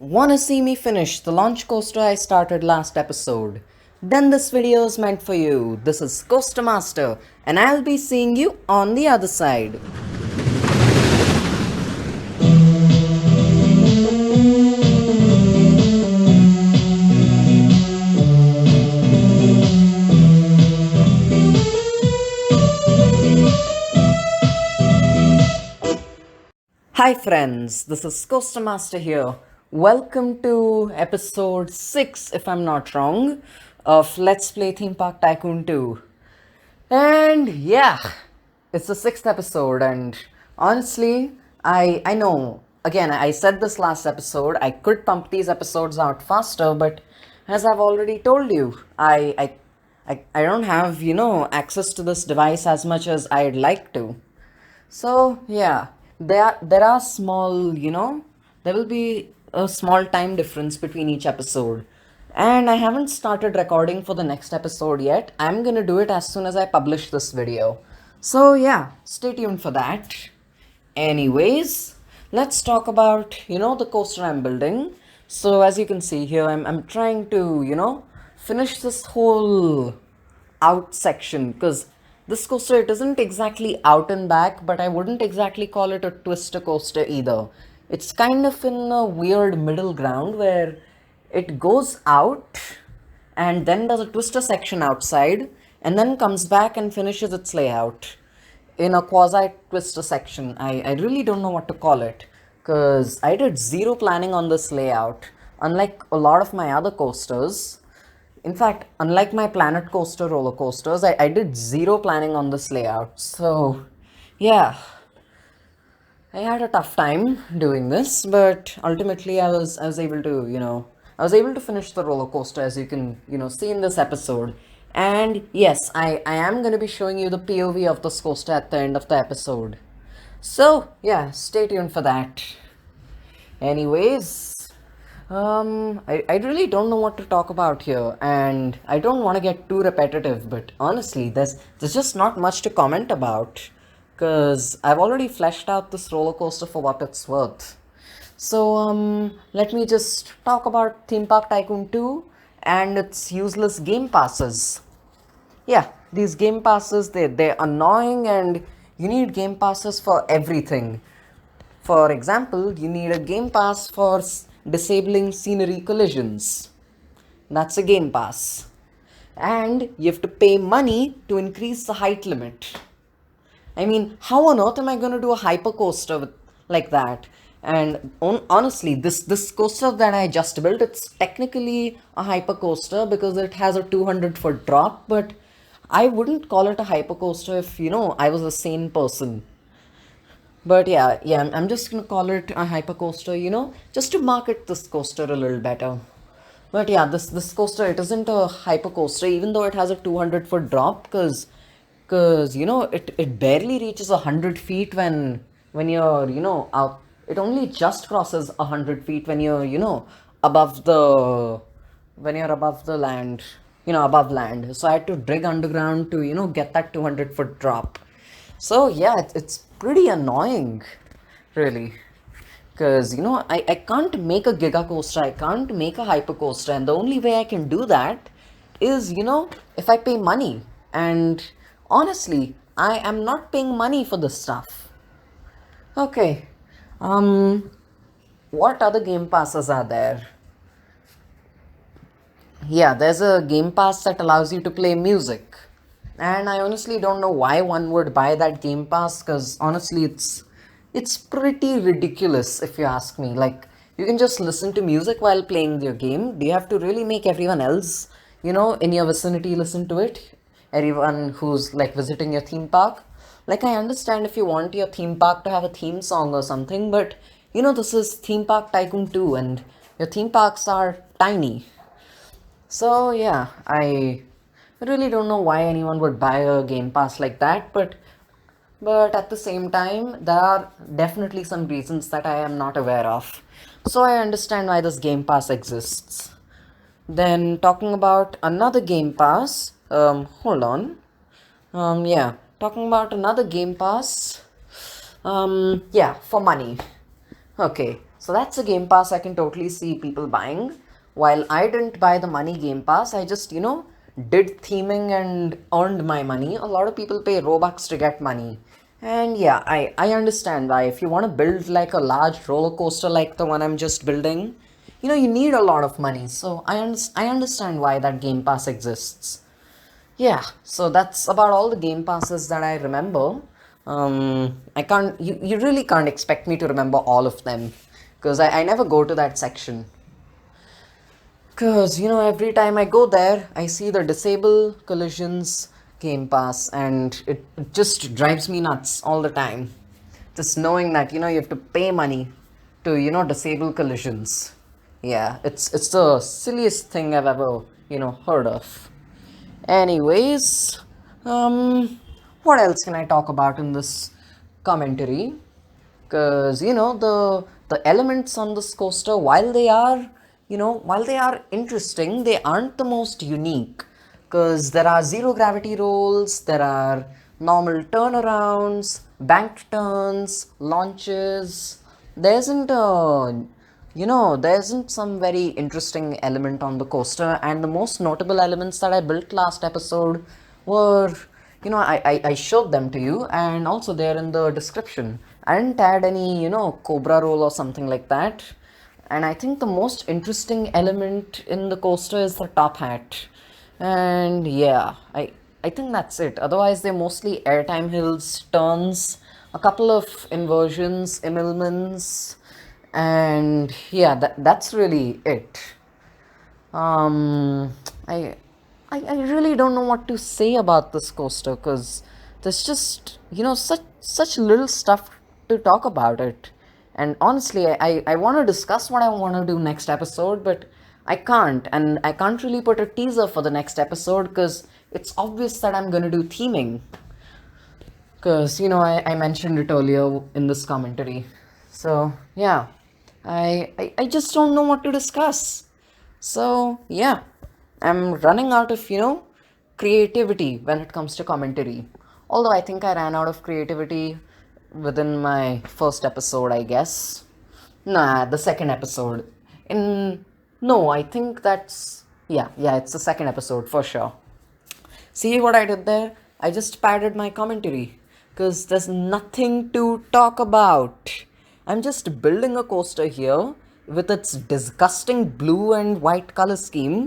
Wanna see me finish the launch coaster I started last episode? Then this video is meant for you. This is Coaster Master, and I'll be seeing you on the other side. Hi friends, this is Coaster Master here. Welcome to episode 6, if I'm not wrong, of Let's Play Theme Park Tycoon 2. And yeah, it's the 6th episode, and honestly, I know, again, I said this last episode, I could pump these episodes out faster, but as I've already told you, I don't have, access to this device as much as I'd like to. So yeah, there are small, there will be a small time difference between each episode. And I haven't started recording for the next episode yet. I'm gonna do it as soon as I publish this video. So yeah, stay tuned for that. Anyways, let's talk about, the coaster I'm building. So as you can see here, I'm trying to, finish this whole out section because this coaster, it isn't exactly out and back, but I wouldn't exactly call it a twister coaster either. It's kind of in a weird middle ground where it goes out and then does a twister section outside and then comes back and finishes its layout in a quasi twister section. I really don't know what to call it because I did zero planning on this layout, unlike a lot of my other coasters. In fact, unlike my Planet Coaster roller coasters, I did zero planning on this layout. So, yeah, I had a tough time doing this, but ultimately I was able to, I was able to finish the roller coaster, as you can, see in this episode. And yes, I am going to be showing you the POV of this coaster at the end of the episode. So, yeah, stay tuned for that. Anyways, I really don't know what to talk about here, and I don't want to get too repetitive, but honestly, there's just not much to comment about, because I've already fleshed out this roller coaster for what it's worth. So, let me just talk about Theme Park Tycoon 2 and its useless game passes. Yeah, these game passes, they're annoying, and you need game passes for everything. For example, you need a game pass for disabling scenery collisions. That's a game pass. And you have to pay money to increase the height limit. I mean, how on earth am I going to do a hyper coaster like that? And honestly, this coaster that I just built, it's technically a hyper coaster because it has a 200-foot drop, but I wouldn't call it a hyper coaster if, I was a sane person. But yeah, I'm just gonna call it a hyper coaster, just to market this coaster a little better. But yeah, this coaster, it isn't a hyper coaster, even though it has a 200-foot drop, because it barely reaches 100 feet when you're out. It only just crosses 100 feet when you're above the above the land, above land. So I had to dig underground to get that 200-foot drop. So yeah, it's pretty annoying, really. Because, I can't make a giga coaster, I can't make a hyper coaster, and the only way I can do that is, if I pay money. And honestly, I am not paying money for this stuff. Okay, what other game passes are there? Yeah, there's a game pass that allows you to play music. And I honestly don't know why one would buy that game pass, because honestly it's pretty ridiculous if you ask me. Like, you can just listen to music while playing your game. Do you have to really make everyone else, in your vicinity listen to it? Everyone who's like visiting your theme park? Like, I understand if you want your theme park to have a theme song or something, but this is Theme Park Tycoon 2 and your theme parks are tiny. So yeah, I really don't know why anyone would buy a game pass like that, but at the same time, there are definitely some reasons that I am not aware of. So I understand why this game pass exists. Then talking about another game pass, hold on. Yeah, talking about another game pass. Yeah, for money. Okay, So that's a Game Pass I can totally see people buying. While I didn't buy the money Game Pass, I just, did theming and earned my money. A lot of people pay Robux to get money. And yeah, I understand why. If you want to build like a large roller coaster like the one I'm just building, you need a lot of money. So I understand why that Game Pass exists. Yeah, so that's about all the Game Passes that I remember. You really can't expect me to remember all of them because I never go to that section. Because, every time I go there, I see the Disable Collisions Game Pass and it just drives me nuts all the time. Just knowing that, you have to pay money to, disable collisions. Yeah, it's the silliest thing I've ever, heard of. Anyways, what else can I talk about in this commentary? Because the elements on this coaster, while they are interesting, they aren't the most unique. Because there are zero gravity rolls, there are normal turnarounds, banked turns, launches. There isn't a there isn't some very interesting element on the coaster, and the most notable elements that I built last episode were, I showed them to you, and also they're in the description. I didn't add any, Cobra roll or something like that. And I think the most interesting element in the coaster is the top hat. And yeah, I think that's it. Otherwise, they're mostly airtime hills, turns, a couple of inversions, emillments, and yeah, that's really it. um I, I really don't know what to say about this coaster because there's just such little stuff to talk about it. And honestly, I want to discuss what I want to do next episode, but I can't really put a teaser for the next episode because it's obvious that I'm going to do theming, because I mentioned it earlier in this commentary. So yeah, I just don't know what to discuss. So yeah, I'm running out of creativity when it comes to commentary. Although I think I ran out of creativity within my first episode, I guess. Nah, the second episode. In No, I think that's yeah, it's the second episode for sure. See what I did there? I just padded my commentary because there's nothing to talk about. I'm just building a coaster here with its disgusting blue and white color scheme,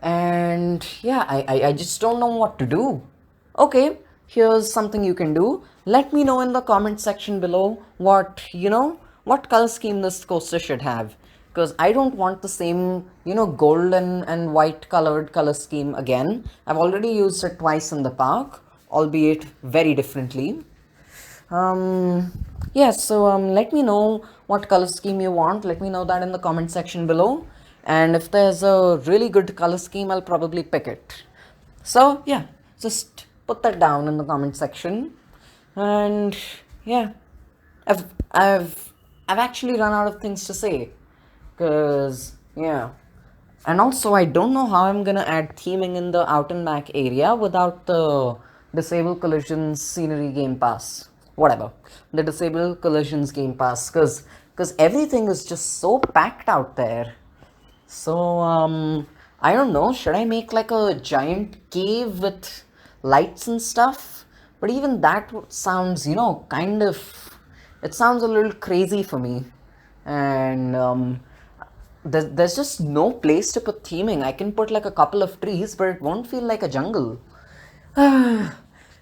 and yeah, I just don't know what to do. Okay, here's something you can do. Let me know in the comment section below what color scheme this coaster should have, because I don't want the same golden and white colored color scheme again. I've already used it twice in the park, albeit very differently. Yes, so let me know what color scheme you want. Let me know that in the comment section below. And if there's a really good color scheme, I'll probably pick it. So yeah, just put that down in the comment section. And yeah, I've I've I've actually run out of things to say. Cause yeah. And also, I don't know how I'm gonna add theming in the out and back area without the Disable Collisions Scenery Game Pass. Whatever. The Disable Collisions Game Pass. Cause everything is just so packed out there. So, I don't know. Should I make like a giant cave with lights and stuff? But even that sounds, kind of. It sounds a little crazy for me. And there's just no place to put theming. I can put like a couple of trees, but it won't feel like a jungle.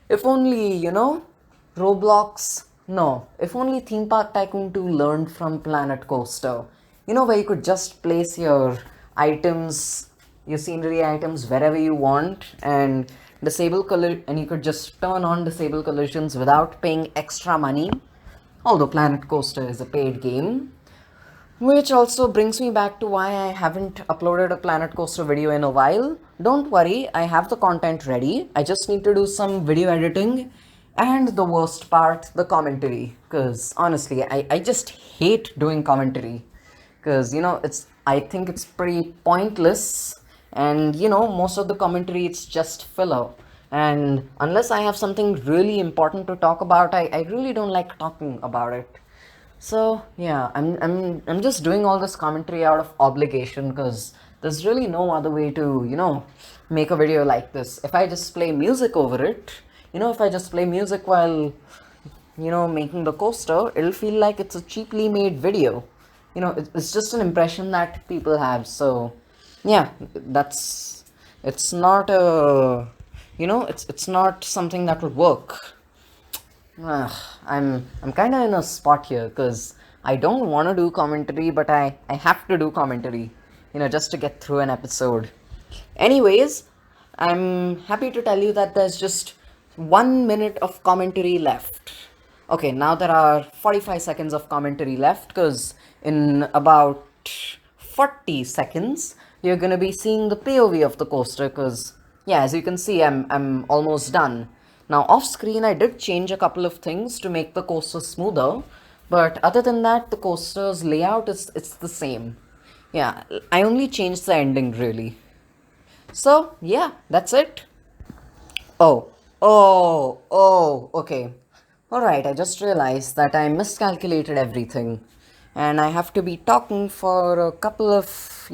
If only, Roblox. No, if only Theme Park Tycoon 2 learned from Planet Coaster. Where you could just place your items, your scenery items wherever you want, and and you could just turn on disable collisions without paying extra money. Although Planet Coaster is a paid game. Which also brings me back to why I haven't uploaded a Planet Coaster video in a while. Don't worry, I have the content ready. I just need to do some video editing and the worst part, the commentary. Because honestly, I just hate doing commentary. Because, I think it's pretty pointless. And, most of the commentary, it's just filler. And unless I have something really important to talk about, I really don't like talking about it. So yeah, I'm just doing all this commentary out of obligation because there's really no other way to, make a video like this. If I just play music over it, if I just play music while, making the coaster, it'll feel like it's a cheaply made video. It's just an impression that people have. So yeah, that's it's not a, it's not something that would work. I'm kind of in a spot here because I don't want to do commentary, but I have to do commentary, just to get through an episode. Anyways, I'm happy to tell you that there's just 1 minute of commentary left. Okay, now there are 45 seconds of commentary left because in about 40 seconds you're gonna be seeing the POV of the coaster because yeah, as you can see, I'm almost done. Now off screen I did change a couple of things to make the coaster smoother, but other than that the coaster's layout is it's the same. Yeah, I only changed the ending really. So yeah, that's it. Okay. Alright, I just realized that I miscalculated everything. And I have to be talking for a couple of,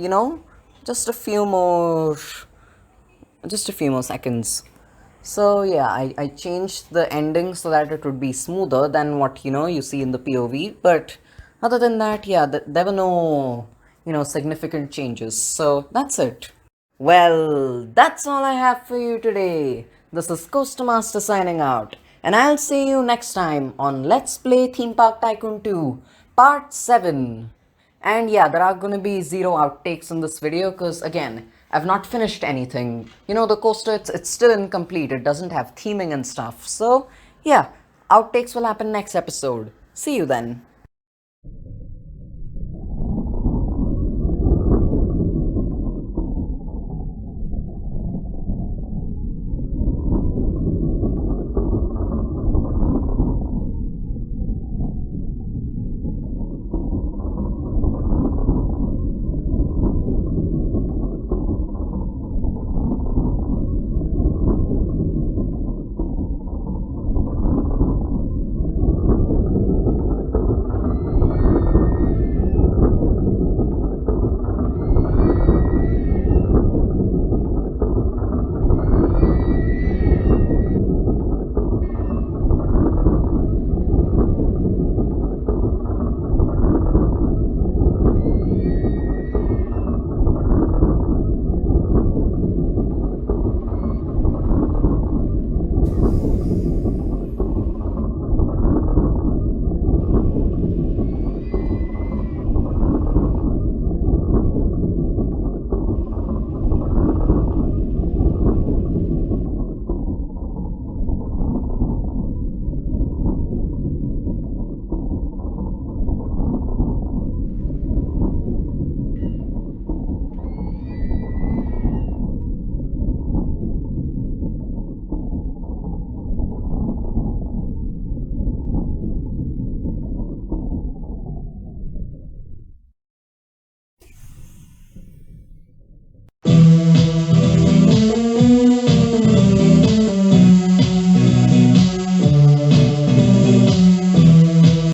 just a few more, just a few more seconds. So yeah, I changed the ending so that it would be smoother than what, you see in the POV. But other than that, yeah, there were no, significant changes. So that's it. Well, that's all I have for you today. This is Coaster Master signing out, and I'll see you next time on Let's Play Theme Park Tycoon 2, Part 7. And yeah, there are gonna be zero outtakes in this video because, again, I've not finished anything. The coaster, it's still incomplete, it doesn't have theming and stuff. So, yeah, outtakes will happen next episode. See you then.